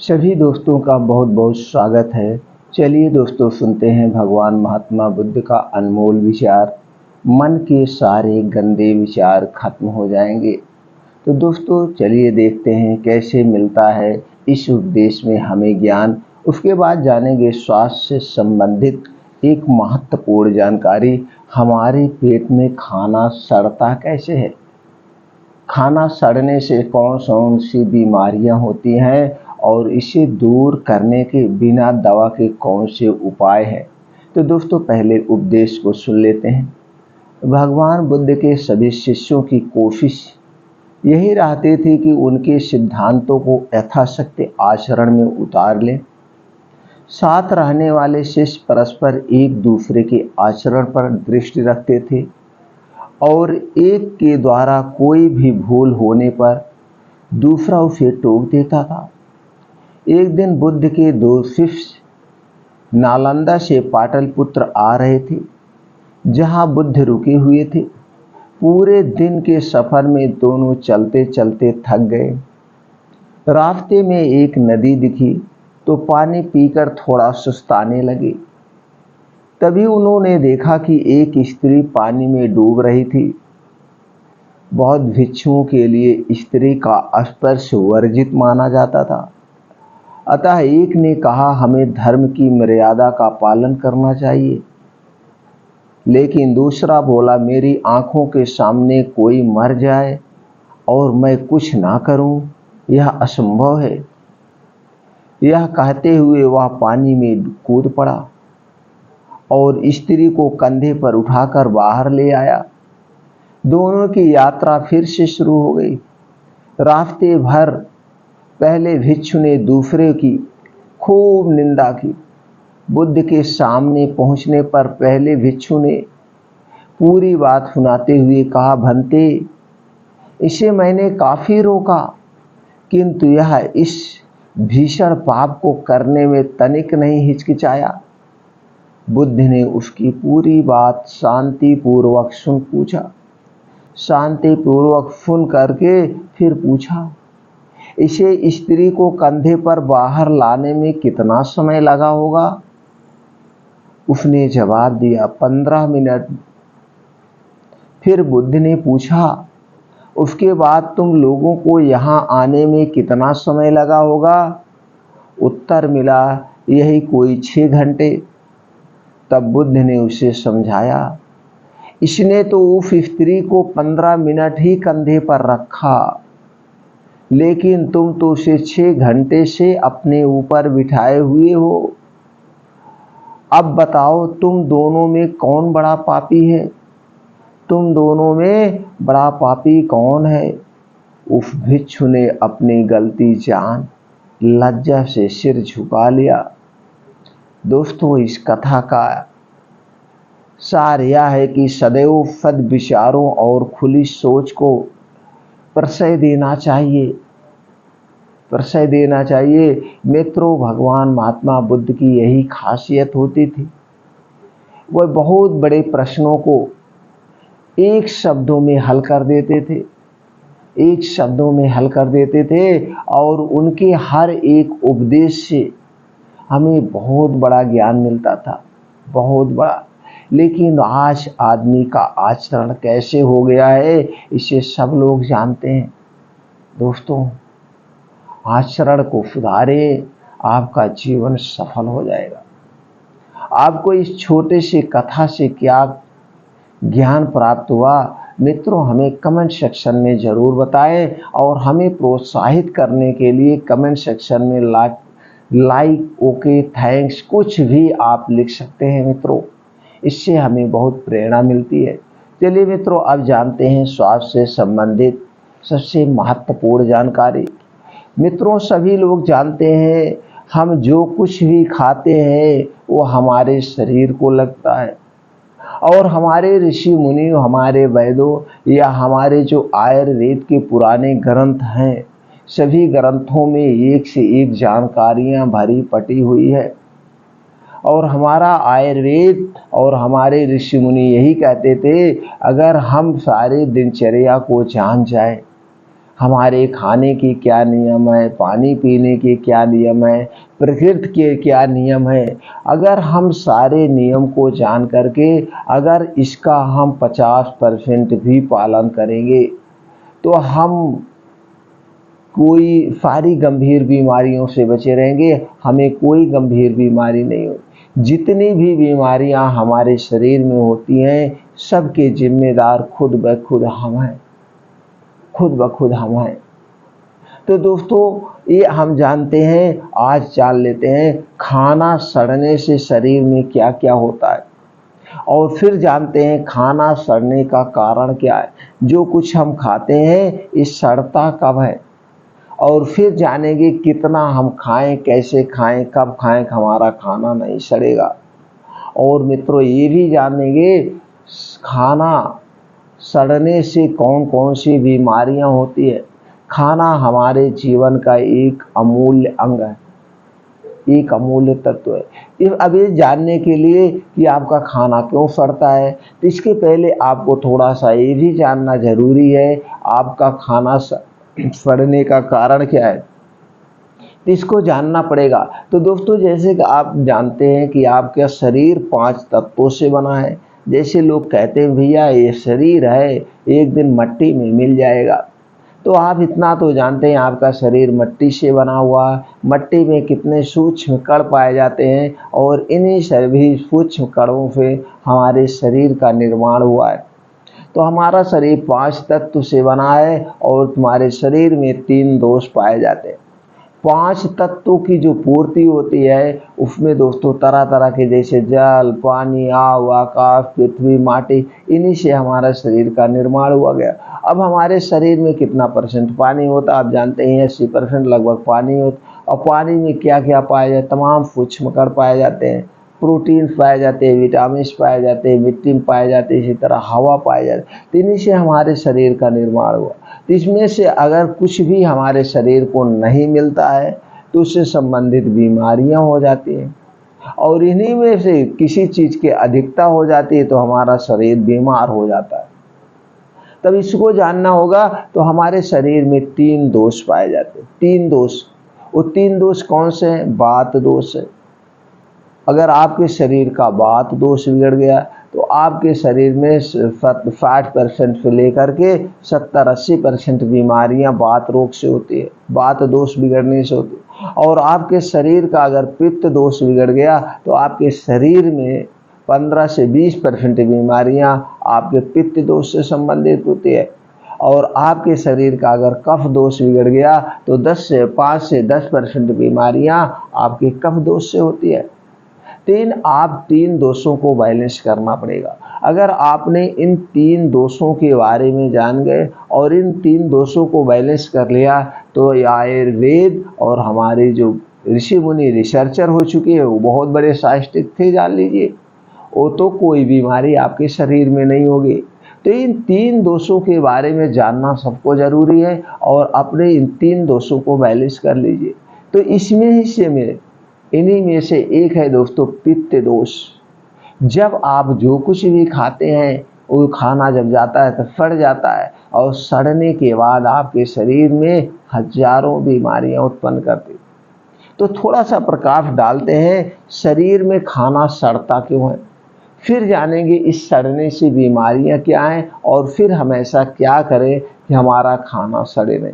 सभी दोस्तों का बहुत बहुत स्वागत है। चलिए दोस्तों, सुनते हैं भगवान महात्मा बुद्ध का अनमोल विचार। मन के सारे गंदे विचार खत्म हो जाएंगे। तो दोस्तों चलिए देखते हैं कैसे मिलता है इस उपदेश में हमें ज्ञान। उसके बाद जानेंगे स्वास्थ्य से संबंधित एक महत्वपूर्ण जानकारी। हमारे पेट में खाना सड़ता कैसे है, खाना सड़ने से कौन सी बीमारियां होती हैं और इसे दूर करने के बिना दवा के कौन से उपाय हैं। तो दोस्तों पहले उपदेश को सुन लेते हैं। भगवान बुद्ध के सभी शिष्यों की कोशिश यही रहती थी कि उनके सिद्धांतों को यथाशक्ति आचरण में उतार लें। साथ रहने वाले शिष्य परस्पर एक दूसरे के आचरण पर दृष्टि रखते थे और एक के द्वारा कोई भी भूल होने पर दूसरा उसे टोक देता था। एक दिन बुद्ध के दो शिष्य नालंदा से पाटलिपुत्र आ रहे थे, जहां बुद्ध रुके हुए थे। पूरे दिन के सफर में दोनों चलते चलते थक गए। रास्ते में एक नदी दिखी तो पानी पीकर थोड़ा सुस्ताने लगे। तभी उन्होंने देखा कि एक स्त्री पानी में डूब रही थी। बहुत भिक्षुओं के लिए स्त्री का स्पर्श वर्जित माना जाता था। अतः एक ने कहा, हमें धर्म की मर्यादा का पालन करना चाहिए। लेकिन दूसरा बोला, मेरी आंखों के सामने कोई मर जाए और मैं कुछ ना करूं, यह असंभव है। यह कहते हुए वह पानी में कूद पड़ा और स्त्री को कंधे पर उठाकर बाहर ले आया। दोनों की यात्रा फिर से शुरू हो गई। रास्ते भर पहले भिक्षु ने दूसरे की खूब निंदा की। बुद्ध के सामने पहुंचने पर पहले भिक्षु ने पूरी बात सुनाते हुए कहा, भंते, इसे मैंने काफी रोका, किंतु यह इस भीषण पाप को करने में तनिक नहीं हिचकिचाया। बुद्ध ने उसकी पूरी बात शांतिपूर्वक सुन करके फिर पूछा, इसे स्त्री को कंधे पर बाहर लाने में कितना समय लगा होगा? उसने जवाब दिया, 15 मिनट। फिर बुद्ध ने पूछा, उसके बाद तुम लोगों को यहाँ आने में कितना समय लगा होगा? उत्तर मिला, यही कोई 6 घंटे। तब बुद्ध ने उसे समझाया, इसने तो उस स्त्री को 15 मिनट ही कंधे पर रखा, लेकिन तुम तो उसे 6 घंटे से अपने ऊपर बिठाए हुए हो। अब बताओ, तुम दोनों में कौन बड़ा पापी है? तुम दोनों में बड़ा पापी कौन है? उस भिक्षु ने अपनी गलती जान लज्जा से सिर झुका लिया। दोस्तों, इस कथा का सार यह है कि सदैव सद्विचारों और खुली सोच को प्रश्रय देना चाहिए। मित्रों, भगवान महात्मा बुद्ध की यही खासियत होती थी। वह बहुत बड़े प्रश्नों को एक शब्दों में हल कर देते थे और उनके हर एक उपदेश से हमें बहुत बड़ा ज्ञान मिलता था, बहुत बड़ा। लेकिन आज आदमी का आचरण कैसे हो गया है, इसे सब लोग जानते हैं। दोस्तों, आचरण को सुधारें, आपका जीवन सफल हो जाएगा। आपको इस छोटे से कथा से क्या ज्ञान प्राप्त हुआ? मित्रों, हमें कमेंट सेक्शन में जरूर बताएं और हमें प्रोत्साहित करने के लिए कमेंट सेक्शन में लाइक, ओके, थैंक्स, कुछ भी आप लिख सकते हैं मित्रों। इससे हमें बहुत प्रेरणा मिलती है। चलिए मित्रों, अब जानते हैं स्वास्थ्य से संबंधित सबसे महत्वपूर्ण जानकारी। मित्रों, सभी लोग जानते हैं, हम जो कुछ भी खाते हैं वो हमारे शरीर को लगता है। और हमारे ऋषि मुनि, हमारे वैदों या हमारे जो आयुर्वेद के पुराने ग्रंथ हैं, सभी ग्रंथों में एक से एक जानकारियां भरी पटी हुई है। और हमारा आयुर्वेद और हमारे ऋषि मुनि यही कहते थे, अगर हम सारे दिनचर्या को जान जाए हमारे खाने के क्या नियम है, पानी पीने के क्या नियम है, प्रकृति के क्या नियम है। अगर हम सारे नियम को जान करके अगर इसका हम 50% भी पालन करेंगे तो हम कोई सारी गंभीर बीमारियों से बचे रहेंगे, हमें कोई गंभीर बीमारी नहीं होगी। जितनी भी बीमारियां हमारे शरीर में होती हैं, सबके जिम्मेदार खुद ब खुद हम हैं, खुद ब खुद हम हैं। तो दोस्तों ये हम जानते हैं, आज जान लेते हैं खाना सड़ने से शरीर में क्या क्या होता है, और फिर जानते हैं खाना सड़ने का कारण क्या है। जो कुछ हम खाते हैं ये सड़ता कब है, और फिर जानेंगे कितना हम खाएं, कैसे खाएं, कब खाएं, हमारा खाना नहीं सड़ेगा। और मित्रों ये भी जानेंगे खाना सड़ने से कौन कौन सी बीमारियां होती है। खाना हमारे जीवन का एक अमूल्य अंग है, एक अमूल्य तत्व है। अब ये जानने के लिए कि आपका खाना क्यों सड़ता है, तो इसके पहले आपको थोड़ा सा ये भी जानना जरूरी है आपका खाना सड़ने का कारण क्या है, तो इसको जानना पड़ेगा। तो दोस्तों जैसे कि आप जानते हैं कि आपका शरीर 5 तत्वों से बना है। जैसे लोग कहते हैं भैया ये शरीर है एक दिन मट्टी में मिल जाएगा, तो आप इतना तो जानते हैं आपका शरीर मट्टी से बना हुआ है। मट्टी में कितने सूक्ष्म कण पाए जाते हैं, और इन्हीं सभी सूक्ष्म कणों से हमारे शरीर का निर्माण हुआ है। तो हमारा शरीर 5 तत्व से बना है, और तुम्हारे शरीर में 3 दोष पाए जाते हैं। 5 तत्वों की जो पूर्ति होती है उसमें दोस्तों तरह तरह के, जैसे जल, पानी, आग, आकाश, पृथ्वी, माटी, इन्हीं से हमारा शरीर का निर्माण हुआ गया। अब हमारे शरीर में कितना % पानी होता है, आप जानते हैं 80% लगभग पानी होता। और पानी में क्या क्या पाया जाए, तमाम सूक्ष्म कण पाए जाते हैं, प्रोटीन पाए जाते हैं, विटामिन पाए जाते हैं, विटामिन पाए जाते हैं, इसी तरह हवा पाए जाते हैं। तो इन्हीं से हमारे शरीर का निर्माण हुआ। तो इसमें से अगर कुछ भी हमारे शरीर को नहीं मिलता है तो उससे संबंधित बीमारियां हो जाती हैं, और इन्हीं में से किसी चीज की अधिकता हो जाती है तो हमारा शरीर बीमार हो जाता है। तब इसको जानना होगा। तो हमारे शरीर में 3 दोष पाए जाते हैं, 3 दोष। वो 3 दोष कौन से हैं? वात दोष है। अगर आपके शरीर का वात दोष बिगड़ गया तो आपके शरीर में 60% से लेकर के 70-80% बीमारियां वात रोग से होती है, वात दोष बिगड़ने से होती है। और आपके शरीर का अगर पित्त दोष बिगड़ गया तो आपके शरीर में 15 से 20% बीमारियां आपके पित्त दोष से संबंधित होती है। और आपके शरीर का अगर कफ दोष बिगड़ गया तो 5 से 10% बीमारियां आपके कफ दोष से होती है। आप 3 दोषों को बैलेंस करना पड़ेगा। अगर आपने इन 3 दोषों के बारे में जान गए और इन 3 दोषों को बैलेंस कर लिया तो आयुर्वेद और हमारे जो ऋषि मुनि रिसर्चर हो चुके हैं, वो बहुत बड़े साइंटिस्ट थे, जान लीजिए, वो तो कोई बीमारी आपके शरीर में नहीं होगी। तो इन 3 दोषों के बारे में जानना सबको जरूरी है, और अपने इन 3 दोषों को बैलेंस कर लीजिए। तो इसमें हिस्से में इन्हीं में से एक है दोस्तों पित्त दोष। जब आप जो कुछ भी खाते हैं वो खाना जब जाता है तो सड़ जाता है, और सड़ने के बाद आपके शरीर में हजारों बीमारियां उत्पन्न करती। तो थोड़ा सा प्रकाश डालते हैं शरीर में खाना सड़ता क्यों है, फिर जानेंगे इस सड़ने से बीमारियां क्या हैं, और फिर हम ऐसा क्या करें कि हमारा खाना सड़े नहीं,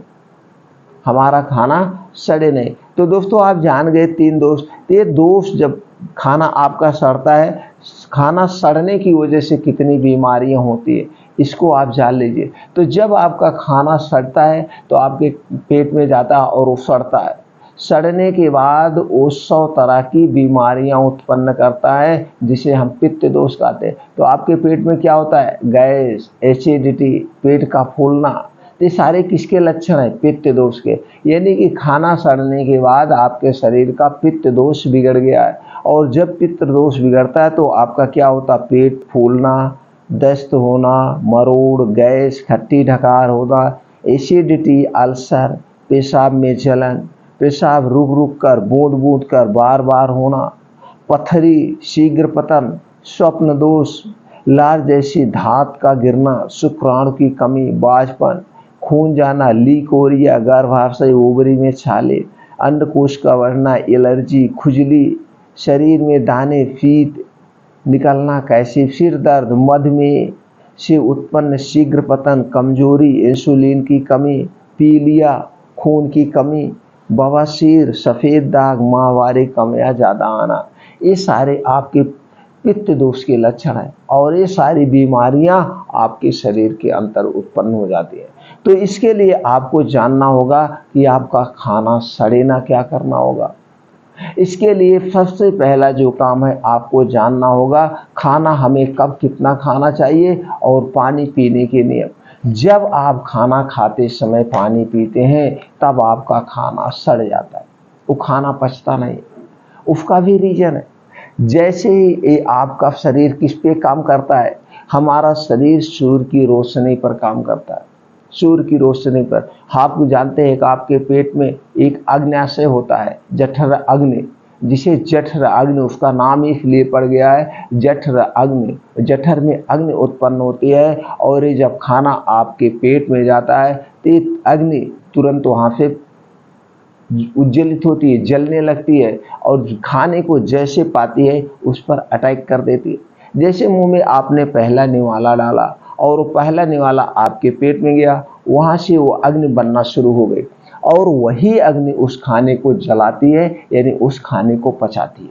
हमारा खाना सड़े नहीं। तो दोस्तों आप जान गए 3 दोष। ये दोष जब खाना आपका सड़ता है, खाना सड़ने की वजह से कितनी बीमारियां होती है इसको आप जान लीजिए। तो जब आपका खाना सड़ता है तो आपके पेट में जाता है और वो सड़ता है, सड़ने के बाद वो 100 तरह की बीमारियां उत्पन्न करता है, जिसे हम पित्त दोष कहते हैं। तो आपके पेट में क्या होता है? गैस, एसिडिटी, पेट का फूलना। ये सारे किसके लक्षण हैं? पित्त दोष के। यानी कि खाना सड़ने के बाद आपके शरीर का पित्त दोष बिगड़ गया है, और जब पित्त दोष बिगड़ता है तो आपका क्या होता है? पेट फूलना, दस्त होना, मरोड़, गैस, खट्टी ढकार होना, एसिडिटी, अल्सर, पेशाब में जलन, पेशाब रुक रुक कर, बूंद बूंद कर बार बार होना, पथरी, शीघ्र पतन, स्वप्न दोष, लार जैसी धात का गिरना, शुक्राणु की कमी, बाझपन, खून जाना, लीकोरिया, गर्भाशय ओवरी में छाले, अंडकोश का बढ़ना, एलर्जी, खुजली, शरीर में दाने, पीत निकलना, कैसे सिर दर्द, मधुमेह से उत्पन्न शीघ्र पतन, कमजोरी, इंसुलिन की कमी, पीलिया, खून की कमी, बवासीर, सफ़ेद दाग, माहवारी कम या ज़्यादा आना, ये सारे आपके पित्त दोष के लक्षण हैं और ये सारी बीमारियां आपके शरीर के अंदर उत्पन्न हो जाती है। तो इसके लिए आपको जानना होगा कि आपका खाना सड़े ना, क्या करना होगा। इसके लिए सबसे पहला जो काम है, आपको जानना होगा खाना हमें कब कितना खाना चाहिए और पानी पीने के नियम। जब आप खाना खाते समय पानी पीते हैं तब आपका खाना सड़ जाता है, वो खाना पचता नहीं। उसका भी रीजन है, जैसे ही ये आपका शरीर किस पे काम करता है, हमारा शरीर सूर्य की रोशनी पर काम करता है। सूर्य की रोशनी पर आप जानते हैं कि आपके पेट में एक अग्न्याशय होता है, जठर अग्नि, जिसे जठर अग्नि उसका नाम इसलिए पड़ गया है जठर अग्नि। जठर में अग्नि उत्पन्न होती है और ये जब खाना आपके पेट में जाता है तो ये अग्नि तुरंत वहाँ से उज्जवलित होती है, जलने लगती है और खाने को जैसे पाती है उस पर अटैक कर देती है। जैसे मुंह में आपने पहला निवाला डाला और वो पहला निवाला आपके पेट में गया, वहाँ से वो अग्नि बनना शुरू हो गई और वही अग्नि उस खाने को जलाती है, यानी उस खाने को पचाती है।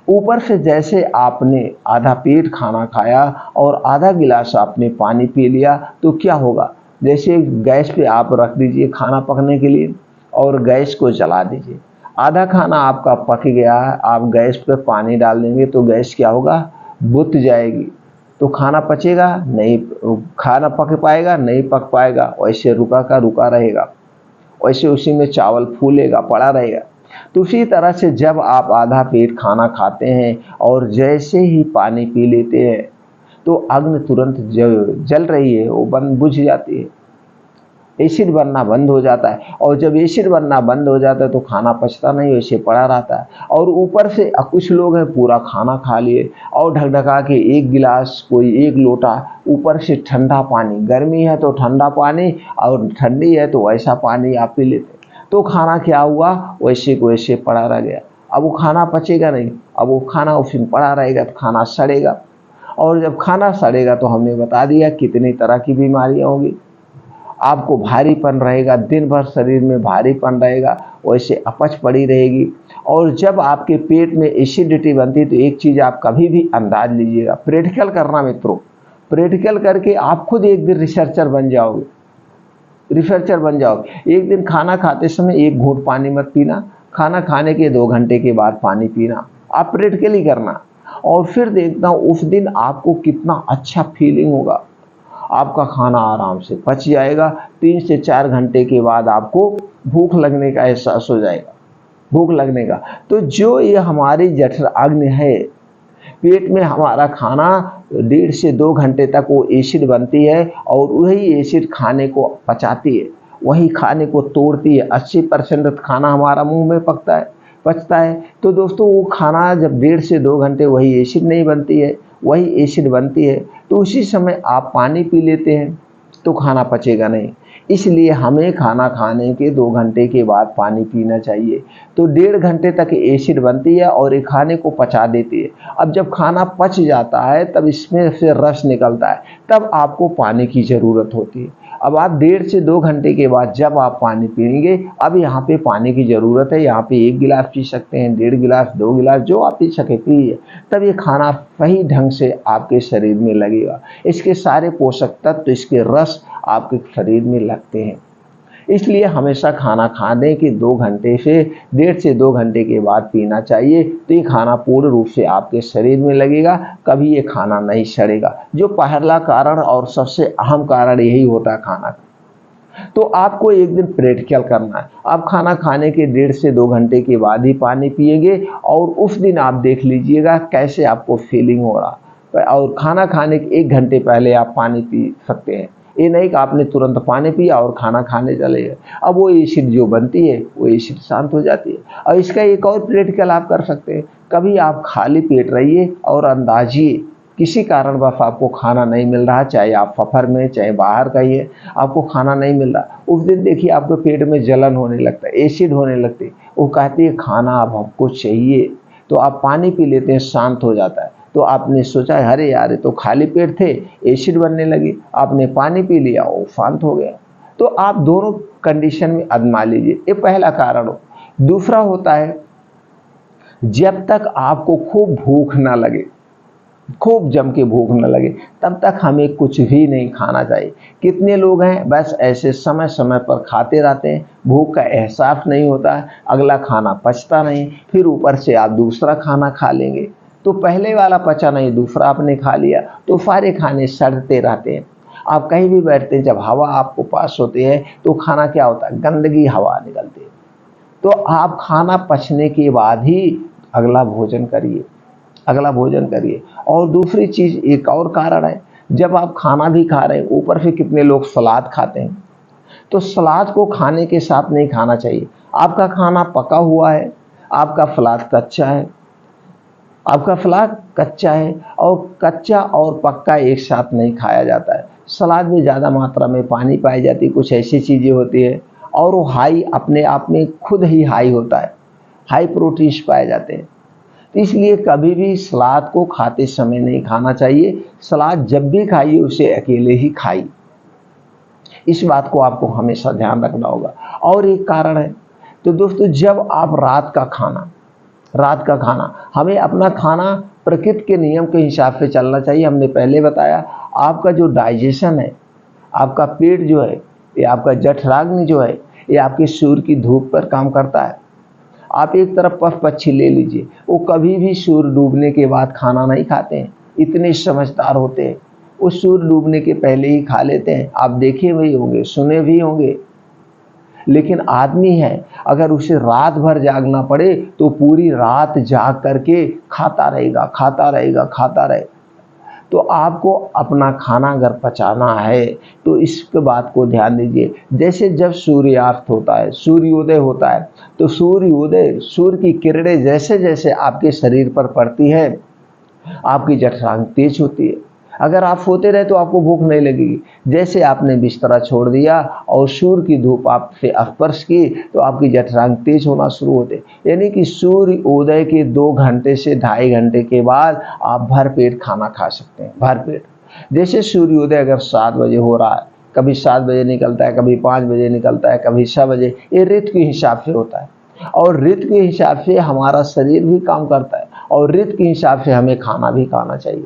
ऊपर से जैसे आपने आधा पेट खाना खाया और आधा गिलास आपने पानी पी लिया तो क्या होगा, जैसे गैस पे आप रख दीजिए खाना पकने के लिए और गैस को जला दीजिए। आधा खाना आपका पक गया है, आप गैस पर पानी डाल देंगे तो गैस क्या होगा, बुझ जाएगी, तो खाना पचेगा नहीं, खाना पक पाएगा नहीं, पक पाएगा, वैसे रुका का रुका रहेगा, वैसे उसी में चावल फूलेगा, पड़ा रहेगा। तो उसी तरह से जब आप आधा पेट खाना खाते हैं और जैसे ही पानी पी लेते हैं तो अग्नि तुरंत जल रही है वो बुझ जाती है, एसिड बनना बंद हो जाता है और जब एसिड बनना बंद हो जाता है तो खाना पचता नहीं, वैसे पड़ा रहता है। और ऊपर से कुछ लोग हैं पूरा खाना खा लिए और ढकढका के एक गिलास, कोई एक लोटा, ऊपर से ठंडा पानी, गर्मी है तो ठंडा पानी और ठंडी है तो वैसा पानी आप पी लेते, तो खाना क्या हुआ, वैसे को वैसे पड़ा रह गया। अब वो खाना पचेगा नहीं, अब वो खाना उसी में पड़ा रहेगा तो खाना सड़ेगा और जब खाना सड़ेगा तो हमने बता दिया कितनी तरह की बीमारियां होंगी। आपको भारीपन रहेगा, दिन भर शरीर में भारीपन रहेगा, वैसे अपच पड़ी रहेगी। और जब आपके पेट में एसिडिटी बनती है तो एक चीज़ आप कभी भी अंदाज लीजिएगा, प्रैक्टिकल करना मित्रों, प्रैक्टिकल करके आप खुद एक दिन रिसर्चर बन जाओगे, रिसर्चर बन जाओगे। एक दिन खाना खाते समय एक घूंट पानी मत पीना, खाना खाने के 2 घंटे के बाद पानी पीना, आप प्रैक्टिकली करना और फिर देखना उस दिन आपको कितना अच्छा फीलिंग होगा। आपका खाना आराम से पच जाएगा, 3 से 4 घंटे के बाद आपको भूख लगने का एहसास हो जाएगा, भूख लगने का। तो जो ये हमारी जठर अग्नि है, पेट में हमारा खाना 1.5 से 2 घंटे तक वो एसिड बनती है और वही एसिड खाने को पचाती है, वही खाने को तोड़ती है। 80% खाना हमारा मुंह में पचता है। तो दोस्तों वो खाना जब 1.5 से 2 घंटे वही एसिड नहीं बनती है, वही एसिड बनती है, तो उसी समय आप पानी पी लेते हैं तो खाना पचेगा नहीं। इसलिए हमें खाना खाने के 2 घंटे के बाद पानी पीना चाहिए। तो 1.5 घंटे तक एसिड बनती है और ये खाने को पचा देती है। अब जब खाना पच जाता है तब इसमें से रस निकलता है, तब आपको पानी की ज़रूरत होती है। अब आप 1.5 से 2 घंटे के बाद जब आप पानी पिएंगे, अब यहाँ पे पानी की ज़रूरत है, यहाँ पे 1 गिलास पी सकते हैं, 1.5 गिलास, 2 गिलास, जो आप पी सके पीजिए, तब ये खाना सही ढंग से आपके शरीर में लगेगा। इसके सारे पोषक तत्व, इसके रस आपके शरीर में लगते हैं। इसलिए हमेशा खाना खाने के 2 घंटे से 1.5 से 2 घंटे के बाद पीना चाहिए, तो ये खाना पूर्ण रूप से आपके शरीर में लगेगा, कभी ये खाना नहीं सड़ेगा। जो पहला कारण और सबसे अहम कारण यही होता है खाना का। तो आपको एक दिन प्रैक्टिकल करना है, आप खाना खाने के 1.5 से 2 घंटे के बाद ही पानी पिएंगे और उस दिन आप देख लीजिएगा कैसे आपको फीलिंग हो रहा। और खाना खाने के 1 घंटे पहले आप पानी पी सकते हैं, ये नहीं कि आपने तुरंत पानी पिया और खाना खाने चले गए, अब वो एसिड जो बनती है वो एसिड शांत हो जाती है। और इसका एक और प्रैक्टिकल आप कर सकते हैं, कभी आप खाली पेट रहिए और अंदाजिए किसी कारणवश आपको खाना नहीं मिल रहा, चाहे आप सफ़र में चाहे बाहर कहिए, आपको खाना नहीं मिल रहा, उस दिन देखिए आपके पेट में जलन होने लगता है, एसिड होने लगती है। वो कहती है खाना अब हमको चाहिए, तो आप पानी पी लेते हैं, शांत हो जाता है। तो आपने सोचा अरे यार ये तो खाली पेट थे, एसिड बनने लगी, आपने पानी पी लिया, वो शांत हो गया। तो आप दोनों कंडीशन में आजमा लीजिए, ये पहला कारण हो। दूसरा होता है, जब तक आपको खूब भूख ना लगे, खूब जम के भूख न लगे, तब तक हमें कुछ भी नहीं खाना चाहिए। कितने लोग हैं बस ऐसे समय समय पर खाते रहते हैं, भूख का एहसास नहीं होता है, अगला खाना पचता नहीं, फिर ऊपर से आप दूसरा खाना खा लेंगे, तो पहले वाला पचा नहीं, दूसरा आपने खा लिया, तो सारे खाने सड़ते रहते हैं। आप कहीं भी बैठते हैं, जब हवा आपको पास होती है तो खाना क्या होता है, गंदगी हवा निकलती है। तो आप खाना पचने के बाद ही अगला भोजन करिए, अगला भोजन करिए। और दूसरी चीज़, एक और कारण है, जब आप खाना भी खा रहे हैं, ऊपर से कितने लोग सलाद खाते हैं, तो सलाद को खाने के साथ नहीं खाना चाहिए। आपका खाना पका हुआ है, आपका सलाद कच्चा है, आपका सलाद कच्चा है, और कच्चा और पक्का एक साथ नहीं खाया जाता है। सलाद में ज़्यादा मात्रा में पानी पाई जाती है, कुछ ऐसी चीज़ें होती है, और वो हाई अपने आप में खुद ही हाई होता है, हाई प्रोटीन्स पाए जाते हैं। इसलिए कभी भी सलाद को खाते समय नहीं खाना चाहिए। सलाद जब भी खाइए उसे अकेले ही खाइए, इस बात को आपको हमेशा ध्यान रखना होगा। और एक कारण है, तो दोस्तों जब आप रात का खाना हमें अपना खाना प्रकृति के नियम के हिसाब से चलना चाहिए। हमने पहले बताया, आपका जो डाइजेशन है, आपका पेट जो है, ये आपका जठराग्नि जो है, ये आपके सूर्य की धूप पर काम करता है। आप एक तरफ पफ पक्षी ले लीजिए, वो कभी भी सूर्य डूबने के बाद खाना नहीं खाते हैं, इतने समझदार होते हैं, वो सूर्य डूबने के पहले ही खा लेते हैं। आप देखे भी होंगे, सुने भी होंगे। लेकिन आदमी है, अगर उसे रात भर जागना पड़े तो पूरी रात जाग करके खाता रहेगा, खाता रहेगा, खाता रहेगा। तो आपको अपना खाना अगर पचाना है तो इस बात को ध्यान दीजिए। जैसे जब सूर्यास्त होता है, सूर्योदय होता है, तो सूर्योदय, सूर्य की किरणें जैसे जैसे आपके शरीर पर पड़ती है, आपकी जठराग्नि तेज होती है। अगर आप सोते रहे तो आपको भूख नहीं लगेगी। जैसे आपने बिस्तरा छोड़ दिया और सूर्य की धूप आपसे स्पर्श की, तो आपकी जठराग्नि तेज होना शुरू होते, यानी कि सूर्य उदय के 2 घंटे से 2.5 घंटे के बाद आप भरपेट खाना खा सकते हैं, भरपेट। जैसे सूर्योदय अगर 7 बजे हो रहा है, कभी 7 बजे निकलता है, कभी 5 बजे निकलता है, कभी 6 बजे, ये ऋतु के हिसाब से होता है। और ऋतु के हिसाब से हमारा शरीर भी काम करता है, और ऋतु के हिसाब से हमें खाना भी खाना चाहिए,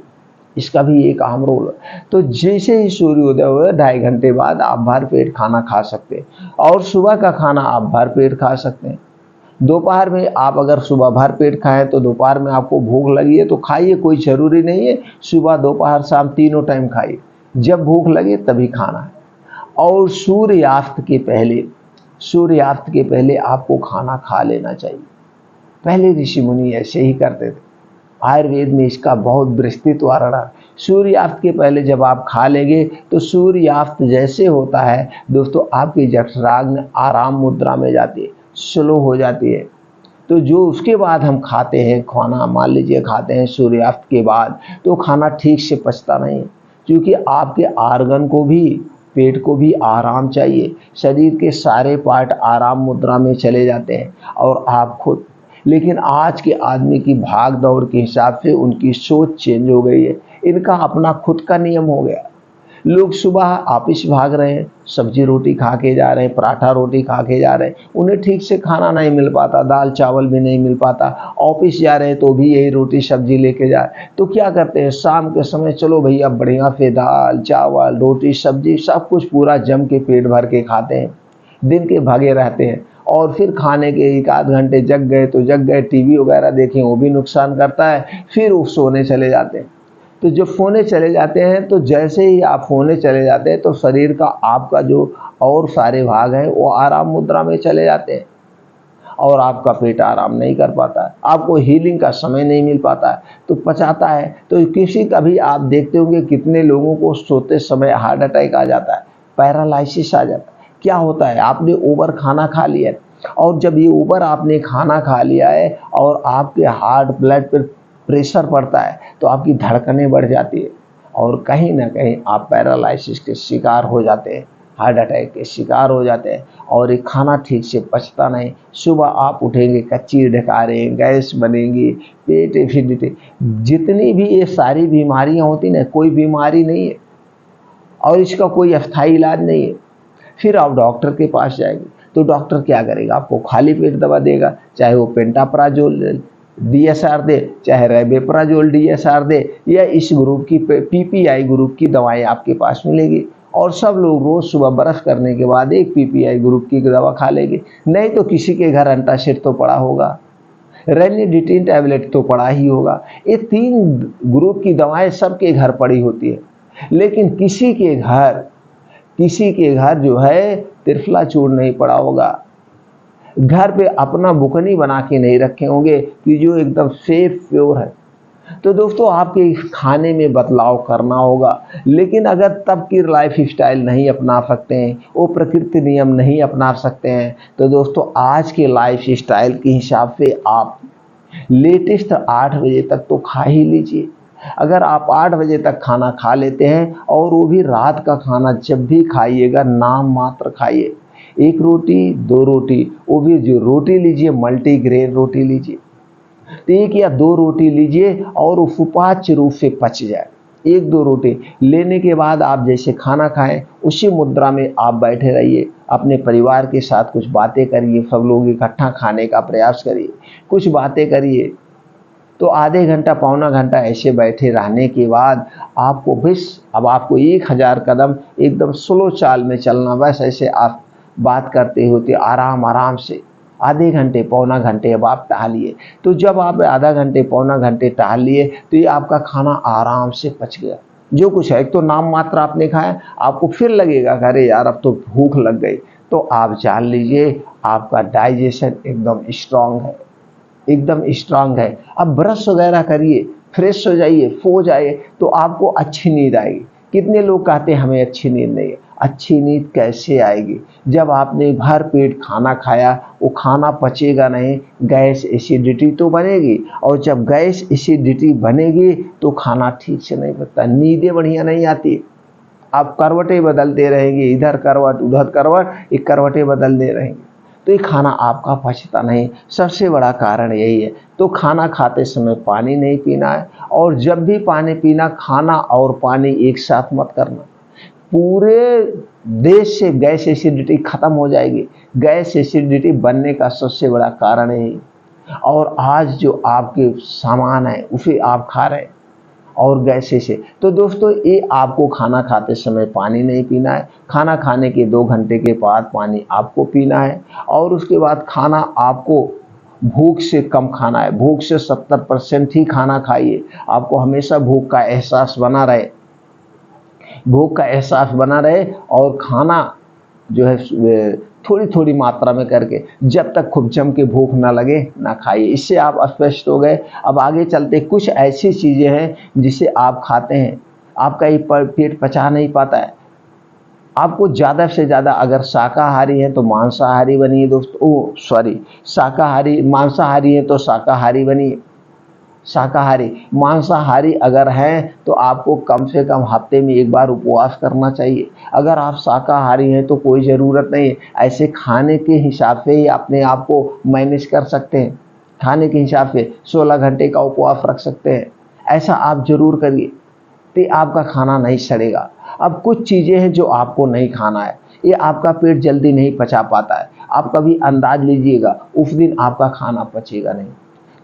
इसका भी एक अहम रोल है। तो जैसे ही सूर्योदय हुए 2.5 घंटे बाद आप भरपेट खाना खा सकते हैं, और सुबह का खाना आप भरपेट खा सकते हैं। दोपहर में आप अगर सुबह भरपेट खाएं तो दोपहर में आपको भूख लगी है तो खाइए, कोई ज़रूरी नहीं है सुबह दोपहर शाम तीनों टाइम खाइए, जब भूख लगे तभी खाना है। और सूर्यास्त के पहले आपको खाना खा लेना चाहिए। पहले ऋषि मुनि ऐसे ही करते थे, आयुर्वेद में इसका बहुत विस्तृत वर्णन है। सूर्यास्त के पहले जब आप खा लेंगे तो सूर्यास्त जैसे होता है दोस्तों, आपकी जठराग्नि आराम मुद्रा में जाती है, स्लो हो जाती है। तो जो उसके बाद हम खाते हैं खाना, मान लीजिए खाते हैं सूर्यास्त के बाद, तो खाना ठीक से पचता नहीं, क्योंकि आपके आर्गन को भी, पेट को भी आराम चाहिए। शरीर के सारे पार्ट आराम मुद्रा में चले जाते हैं, और आप खुद, लेकिन आज के आदमी की भाग दौड़ के हिसाब से उनकी सोच चेंज हो गई है, इनका अपना खुद का नियम हो गया। लोग सुबह ऑफिस भाग रहे हैं, सब्जी रोटी खा के जा रहे हैं, पराठा रोटी खा के जा रहे हैं, उन्हें ठीक से खाना नहीं मिल पाता, दाल चावल भी नहीं मिल पाता। ऑफिस जा रहे हैं तो भी यही रोटी सब्जी लेके जा रहे हैं। तो क्या करते हैं, शाम के समय चलो भैया बढ़िया से दाल चावल रोटी सब्जी सब कुछ पूरा जम के पेट भर के खाते हैं, दिन के भागे रहते हैं। और फिर खाने के 1 आध घंटे जग गए तो जग गए, टीवी वगैरह देखें वो भी नुकसान करता है, फिर वो सोने चले जाते हैं। तो जब सोने चले जाते हैं, तो जैसे ही आप सोने चले जाते हैं तो शरीर का, आपका जो और सारे भाग हैं वो आराम मुद्रा में चले जाते हैं, और आपका पेट आराम नहीं कर पाता है, आपको हीलिंग का समय नहीं मिल पाता है, तो पचाता है। तो किसी का भी आप देखते होंगे कितने लोगों को सोते समय हार्ट अटैक आ जाता है, पैरालिसिस आ जाता है। क्या होता है, आपने ओवर खाना खा लिया है, और जब ये ओवर आपने खाना खा लिया है और आपके हार्ट ब्लड पर प्रेशर पड़ता है तो आपकी धड़कनें बढ़ जाती है और कहीं ना कहीं आप पैरालिसिस के शिकार हो जाते हैं, हार्ट अटैक के शिकार हो जाते हैं और ये खाना ठीक से पचता नहीं। सुबह आप उठेंगे कच्ची डकारें, गैस बनेगी, पेट एसिडिटी, जितनी भी ये सारी बीमारियां होती ना, कोई बीमारी नहीं है और इसका कोई अस्थायी इलाज नहीं है। फिर आप डॉक्टर के पास जाएंगे तो डॉक्टर क्या करेगा, आपको खाली पेट दवा देगा, चाहे वो पेंटाप्राजोल DSR दे, चाहे रेबेप्राजोल DSR दे, या इस ग्रुप की PPI ग्रुप की दवाएं आपके पास मिलेगी। और सब लोग रोज सुबह ब्रश करने के बाद एक PPI ग्रुप की दवा खा लेंगे। नहीं तो किसी के घर एंटासिड तो पड़ा होगा, रेनिडिटिन टैबलेट तो पड़ा ही होगा। ये 3 ग्रुप की दवाएं सबके घर पड़ी होती है, लेकिन किसी के घर जो है त्रिफला चूर्ण नहीं पड़ा होगा। घर पे अपना बुकनी बना के नहीं रखे होंगे कि जो एकदम सेफ प्योर है। तो दोस्तों आपके खाने में बदलाव करना होगा, लेकिन अगर तब की लाइफ स्टाइल नहीं अपना सकते हैं, वो प्रकृति नियम नहीं अपना सकते हैं, तो दोस्तों आज के लाइफ स्टाइल के हिसाब से आप लेटेस्ट 8 बजे तक तो खा ही लीजिए। अगर आप 8 बजे तक खाना खा लेते हैं, और वो भी रात का खाना जब भी खाइएगा नाम मात्र खाइए, 1 रोटी 2 रोटी, वो भी जो रोटी लीजिए मल्टीग्रेन रोटी लीजिए, तो 1 या 2 रोटी लीजिए और वो सुपाच्य रूप से पच जाए। 1-2 रोटी लेने के बाद आप जैसे खाना खाएं उसी मुद्रा में आप बैठे रहिए, अपने परिवार के साथ कुछ बातें करिए, सब लोग इकट्ठा खाने का प्रयास करिए, कुछ बातें करिए। तो आधे घंटा पौना घंटा ऐसे बैठे रहने के बाद आपको बस अब आपको 1000 कदम एकदम स्लो चाल में चलना, बस ऐसे आप बात करते होते आराम आराम से आधे घंटे पौना घंटे अब आप टहलिए। तो जब आप आधा घंटे पौना घंटे टहल लिए तो ये आपका खाना आराम से पच गया। जो कुछ है, एक तो नाम मात्र आपने खाया, आपको फिर लगेगा अरे यार अब तो भूख लग गई, तो आप जान लीजिए आपका डाइजेशन एकदम स्ट्रांग है, एकदम स्ट्रांग है। अब ब्रश वगैरह करिए, फ्रेश हो जाइए, सो जाइए, तो आपको अच्छी नींद आएगी। कितने लोग कहते हैं हमें अच्छी नींद नहीं है। अच्छी नींद कैसे आएगी जब आपने भर पेट खाना खाया, वो खाना पचेगा नहीं, गैस एसिडिटी तो बनेगी, और जब गैस एसिडिटी बनेगी तो खाना ठीक से नहीं पचता, नींदें बढ़िया नहीं आती। आप करवटें बदलते रहेंगे, इधर करवट उधर करवट, एक करवटें बदलते रहेंगे, तो ये खाना आपका पचता नहीं। सबसे बड़ा कारण यही है। तो खाना खाते समय पानी नहीं पीना है, और जब भी पानी पीना, खाना और पानी एक साथ मत करना। पूरे देश से गैस एसिडिटी खत्म हो जाएगी। गैस एसिडिटी बनने का सबसे बड़ा कारण है। और आज जो आपके सामान है उसे आप खा रहे हैं और गैसे से। तो दोस्तों ये आपको खाना खाते समय पानी नहीं पीना है। खाना खाने के 2 घंटे के बाद पानी आपको पीना है, और उसके बाद खाना आपको भूख से कम खाना है। भूख से 70% ही खाना खाइए। आपको हमेशा भूख का एहसास बना रहे, भूख का एहसास बना रहे, और खाना जो है थोड़ी थोड़ी मात्रा में करके, जब तक खूब जम के भूख ना लगे ना खाइए। इससे आप स्पष्ट हो गए। अब आगे चलते, कुछ ऐसी चीज़ें हैं जिसे आप खाते हैं आपका ये पेट पचा नहीं पाता है। आपको ज़्यादा से ज़्यादा, अगर शाकाहारी हैं तो मांसाहारी बनिए दोस्तों, शाकाहारी मांसाहारी हैं तो शाकाहारी बनिए, शाकाहारी। मांसाहारी अगर हैं तो आपको कम से कम हफ्ते में 1 बार उपवास करना चाहिए। अगर आप शाकाहारी हैं तो कोई ज़रूरत नहीं है, ऐसे खाने के हिसाब से ही अपने आप को मैनेज कर सकते हैं। खाने के हिसाब से 16 घंटे का उपवास रख सकते हैं। ऐसा आप ज़रूर करिए, तो आपका खाना नहीं सड़ेगा। अब कुछ चीज़ें हैं जो आपको नहीं खाना है, ये आपका पेट जल्दी नहीं पचा पाता है। आप कभी अंदाज लीजिएगा उस दिन आपका खाना पचेगा नहीं।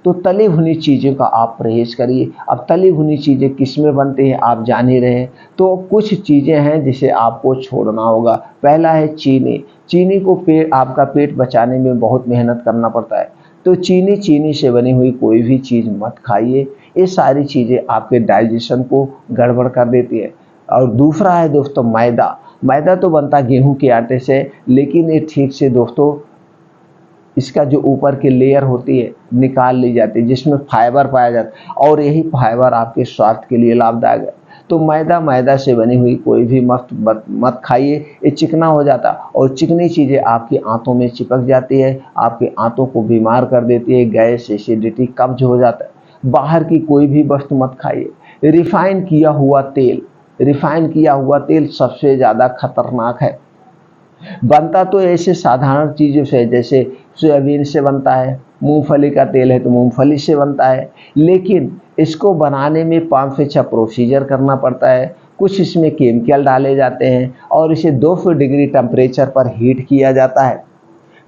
तो तली भुनी चीज़ों का आप परहेज करिए। अब तली भुनी चीज़ें किस में बनते हैं आप जान ही रहे हैं। तो कुछ चीज़ें हैं जिसे आपको छोड़ना होगा। पहला है चीनी। चीनी को आपका पेट बचाने में बहुत मेहनत करना पड़ता है, तो चीनी से बनी हुई कोई भी चीज़ मत खाइए। ये सारी चीज़ें आपके डाइजेशन को गड़बड़ कर देती है। और दूसरा है दोस्तों मैदा। मैदा तो बनता गेहूं के आटे से, लेकिन ये ठीक से दोस्तों इसका जो ऊपर की लेयर होती है निकाल ली जाती है, जिसमें फाइबर पाया जाता है, और यही फाइबर आपके स्वास्थ्य के लिए लाभदायक है। तो मैदा से बनी हुई कोई भी मत खाइए, ये चिकना हो जाता है, और चिकनी चीज़ें आपकी आंतों में चिपक जाती है, आपके आंतों को बीमार कर देती है, गैस एसिडिटी कब्ज हो जाता है। बाहर की कोई भी वस्तु मत खाइए। रिफाइन किया हुआ तेल, रिफाइन किया हुआ तेल सबसे ज़्यादा खतरनाक है। बनता तो ऐसे साधारण चीज़ों से, जैसे सोयाबीन से बनता है, मूंगफली का तेल है तो मूंगफली से बनता है, लेकिन इसको बनाने में 5 से 6 प्रोसीजर करना पड़ता है। कुछ इसमें केमिकल डाले जाते हैं और इसे 200 डिग्री टेम्परेचर पर हीट किया जाता है,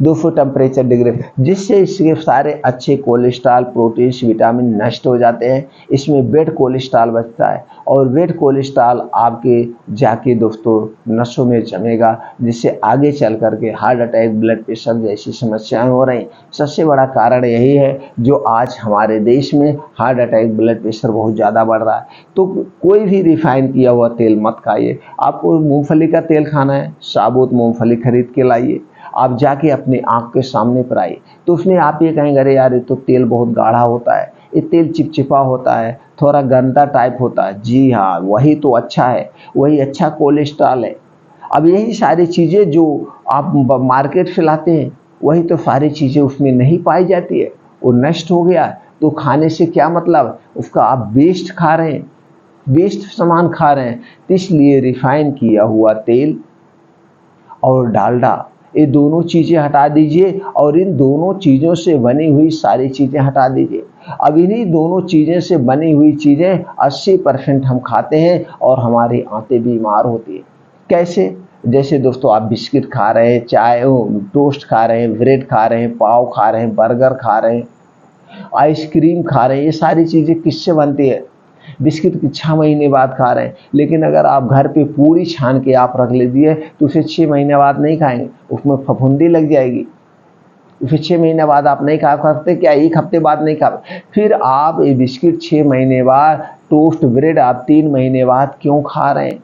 200 टेम्परेचर डिग्री, जिससे इसके सारे अच्छे कोलेस्ट्रॉल, प्रोटीन्स, विटामिन नष्ट हो जाते हैं। इसमें बैड कोलेस्ट्रॉल बचता है और बैड कोलेस्ट्रॉल आपके जाके दोस्तों नसों में जमेगा, जिससे आगे चल करके हार्ट अटैक, ब्लड प्रेशर जैसी समस्याएं हो रही। सबसे बड़ा कारण यही है जो आज हमारे देश में हार्ट अटैक, ब्लड प्रेशर बहुत ज़्यादा बढ़ रहा है। तो कोई भी रिफाइन किया हुआ तेल मत खाइए। आपको मूंगफली का तेल खाना है, साबुत मूंगफली खरीद के लाइए, आप जाके अपनी आँख के सामने पर आइए, तो उसमें आप ये कहेंगे अरे यार ये तो तेल बहुत गाढ़ा होता है, ये तेल चिपचिपा होता है, थोड़ा गंदा टाइप होता है। जी हाँ, वही तो अच्छा है, वही अच्छा कोलेस्ट्रॉल है। अब यही सारी चीज़ें जो आप मार्केट से लाते हैं, वही तो सारी चीज़ें उसमें नहीं पाई जाती है, वो नष्ट हो गया। तो खाने से क्या मतलब, उसका आप वेस्ट खा रहे हैं, वेस्ट सामान खा रहे हैं। तो इसलिए रिफाइन किया हुआ तेल और डालडा, ये दोनों चीज़ें हटा दीजिए और इन दोनों चीज़ों से बनी हुई सारी चीज़ें हटा दीजिए। अब इन्हीं दोनों चीज़ें से बनी हुई चीज़ें 80% हम खाते हैं और हमारी आंतें बीमार होती है। कैसे? जैसे दोस्तों आप बिस्किट खा रहे हैं, चाय टोस्ट खा रहे हैं, ब्रेड खा रहे हैं, पाव खा रहे हैं, बर्गर खा रहे हैं, आइसक्रीम खा रहे हैं, ये सारी चीज़ें किससे बनती है? बिस्किट की 6 महीने बाद खा रहे हैं, लेकिन अगर आप घर पे पूरी छान के आप रख ले दिए तो उसे 6 महीने बाद नहीं खाएंगे, उसमें फफूंदी लग जाएगी। उसे 6 महीने बाद आप नहीं खा सकते, क्या 1 हफ्ते बाद नहीं खा? फिर आप ये बिस्किट 6 महीने बाद, टोस्ट ब्रेड आप 3 महीने बाद क्यों खा रहे हैं?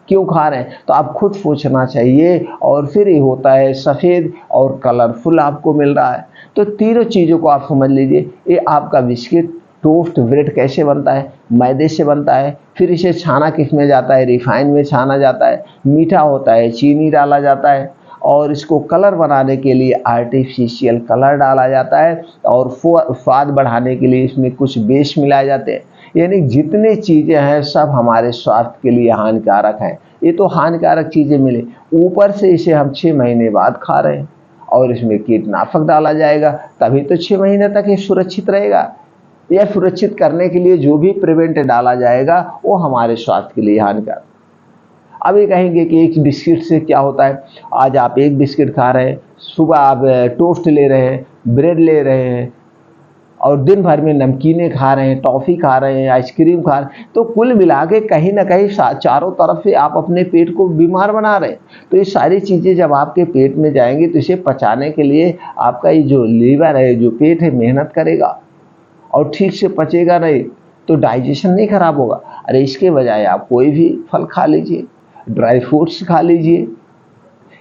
क्यों खा रहे हैं? तो आप खुद सोचना चाहिए। और फिर ये होता है सफ़ेद और कलरफुल आपको मिल रहा है। तो तीनों चीज़ों को आप समझ लीजिए। ये आपका बिस्किट, टोस्ट ब्रेड कैसे बनता है? मैदे से बनता है। फिर इसे छाना किस में जाता है? रिफाइन में छाना जाता है। मीठा होता है, चीनी डाला जाता है और इसको कलर बनाने के लिए आर्टिफिशियल कलर डाला जाता है और स्वाद बढ़ाने के लिए इसमें कुछ बेस मिलाए जाते हैं। यानी जितनी चीज़ें हैं सब हमारे स्वास्थ्य के लिए हानिकारक हैं। ये तो हानिकारक चीज़ें मिले, ऊपर से इसे हम 6 महीने बाद खा रहे हैं और इसमें कीटनाशक डाला जाएगा, तभी तो 6 महीने तक ये सुरक्षित रहेगा। यह सुरक्षित करने के लिए जो भी प्रिवेंट डाला जाएगा वो हमारे स्वास्थ्य के लिए हानिकारक। अब ये कहेंगे कि एक बिस्किट से क्या होता है? आज आप एक बिस्किट खा रहे हैं, सुबह आप टोस्ट ले रहे हैं, ब्रेड ले रहे हैं और दिन भर में नमकीनें खा रहे हैं, टॉफ़ी खा रहे हैं, आइसक्रीम खा रहे हैं, तो कुल मिला के कहीं ना कहीं चारों तरफ से आप अपने पेट को बीमार बना रहे हैं। तो ये सारी चीज़ें जब आपके पेट में जाएंगी तो इसे पचाने के लिए आपका ये जो लीवर है, जो पेट है, मेहनत करेगा और ठीक से पचेगा नहीं, तो डाइजेशन नहीं खराब होगा। अरे इसके बजाय आप कोई भी फल खा लीजिए, ड्राई फ्रूट्स खा लीजिए,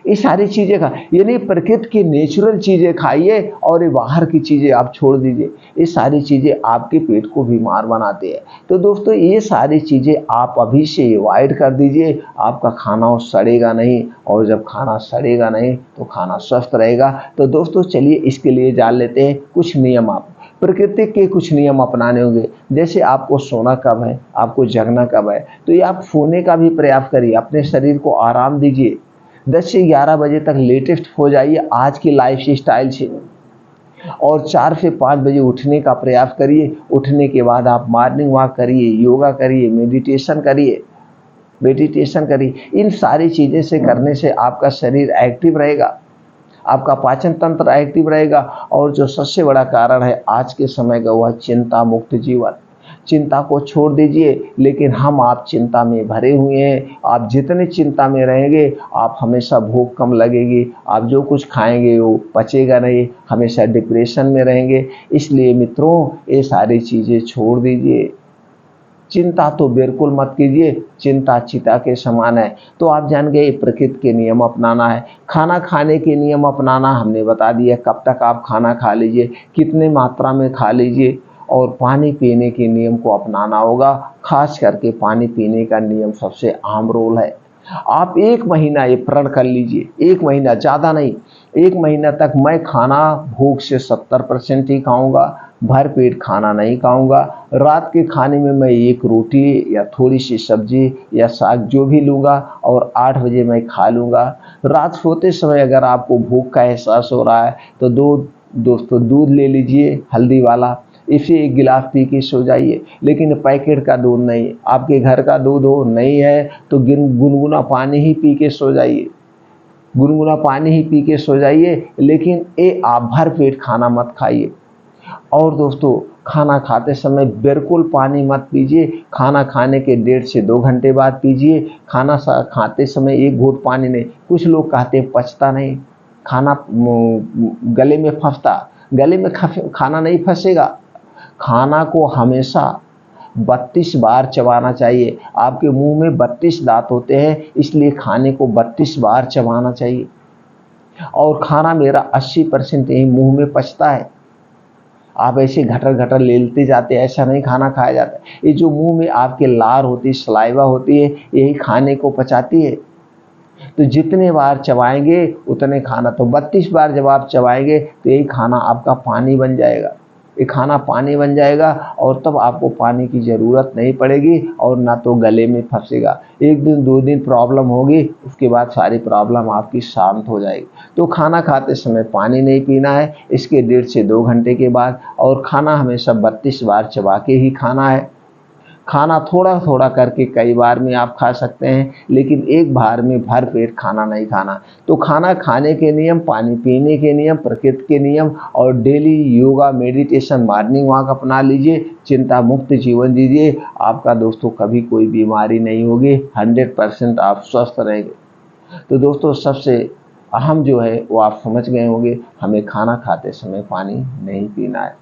ये सारी चीज़ें खा, यानी प्रकृति की नेचुरल चीज़ें खाइए और ये बाहर की चीज़ें आप छोड़ दीजिए। ये सारी चीज़ें आपके पेट को बीमार बनाती है। तो दोस्तों ये सारी चीज़ें आप अभी से अवॉइड कर दीजिए, आपका खाना सड़ेगा नहीं और जब खाना सड़ेगा नहीं तो खाना स्वस्थ रहेगा। तो दोस्तों चलिए इसके लिए जान लेते हैं कुछ नियम। आप प्रकृति के कुछ नियम अपनाने होंगे, जैसे आपको सोना कब है, आपको जगना कब है, तो ये आप सोने का भी प्रयास करिए, अपने शरीर को आराम दीजिए। 10 से 11 बजे तक लेटेस्ट हो जाइए आज की लाइफ स्टाइल से और 4 से 5 बजे उठने का प्रयास करिए। उठने के बाद आप मॉर्निंग वॉक करिए, योगा करिए, मेडिटेशन करिए। इन सारी चीज़ें से करने से आपका शरीर एक्टिव रहेगा, आपका पाचन तंत्र एक्टिव रहेगा और जो सबसे बड़ा कारण है आज के समय का वह चिंता मुक्त जीवन। चिंता को छोड़ दीजिए, लेकिन हम आप चिंता में भरे हुए हैं। आप जितने चिंता में रहेंगे आप हमेशा भूख कम लगेगी, आप जो कुछ खाएंगे वो पचेगा नहीं, हमेशा डिप्रेशन में रहेंगे। इसलिए मित्रों ये सारी चीज़ें छोड़ दीजिए, चिंता तो बिल्कुल मत कीजिए, चिंता चिता के समान है। तो आप जान गए प्रकृति के नियम अपनाना है। खाना खाने के नियम अपनाना हमने बता दिया, कब तक आप खाना खा लीजिए, कितने मात्रा में खा लीजिए और पानी पीने के नियम को अपनाना होगा। खास करके पानी पीने का नियम सबसे आम रोल है। आप 1 महीना ये प्रण कर लीजिए, 1 महीना, ज़्यादा नहीं, 1 महीना तक मैं खाना भूख से 70% ही खाऊंगा, भर पेट खाना नहीं खाऊंगा। रात के खाने में मैं एक रोटी या थोड़ी सी सब्जी या साग जो भी लूँगा और 8 बजे मैं खा लूँगा। रात सोते समय अगर आपको भूख का एहसास हो रहा है तो दोस्तों दूध ले लीजिए हल्दी वाला, इसे एक गिलास पी के सो जाइए। लेकिन पैकेट का दूध नहीं, आपके घर का दूध हो नहीं है तो गुनगुना पानी ही पी के सो जाइए, गुनगुना पानी ही पी के सो जाइए। लेकिन ये आप भर पेट खाना मत खाइए। और दोस्तों खाना खाते समय बिल्कुल पानी मत पीजिए, खाना खाने के 1.5 से 2 घंटे बाद पीजिए। खाना खाते समय एक घूंट पानी नहीं, कुछ लोग कहते हैं पचता नहीं, खाना गले में फंसता, गले में खाना नहीं फंसेगा। खाना को हमेशा 32 बार चबाना चाहिए। आपके मुंह में 32 दांत होते हैं, इसलिए खाने को 32 बार चबाना चाहिए। और खाना मेरा 80% यही मुंह में पचता है। आप ऐसे घटर घटर लेते जाते, ऐसा नहीं खाना खाया जाता। ये जो मुंह में आपके लार होती है, सलाइवा होती है, यही खाने को पचाती है। तो जितने बार चबाएंगे उतने खाना, तो 32 बार जब आप चबाएंगे तो यही खाना आपका पानी बन जाएगा। ये खाना पानी बन जाएगा और तब आपको पानी की ज़रूरत नहीं पड़ेगी और ना तो गले में फंसेगा। 1 दिन 2 दिन प्रॉब्लम होगी, उसके बाद सारी प्रॉब्लम आपकी शांत हो जाएगी। तो खाना खाते समय पानी नहीं पीना है, इसके 1.5 से 2 घंटे के बाद। और खाना हमेशा 32 बार चबा के ही खाना है। खाना थोड़ा थोड़ा करके कई बार में आप खा सकते हैं, लेकिन एक बार में भर पेट खाना नहीं खाना। तो खाना खाने के नियम, पानी पीने के नियम, प्रकृति के नियम और daily yoga, meditation, morning walk अपना लीजिए। चिंता मुक्त जीवन दीजिए। आपका दोस्तों कभी कोई बीमारी नहीं होगी, 100% आप स्वस्थ रहेंगे। तो दोस्तों सबसे अहम जो है वो आप समझ गए होंगे, हमें खाना खाते समय पानी नहीं पीना है।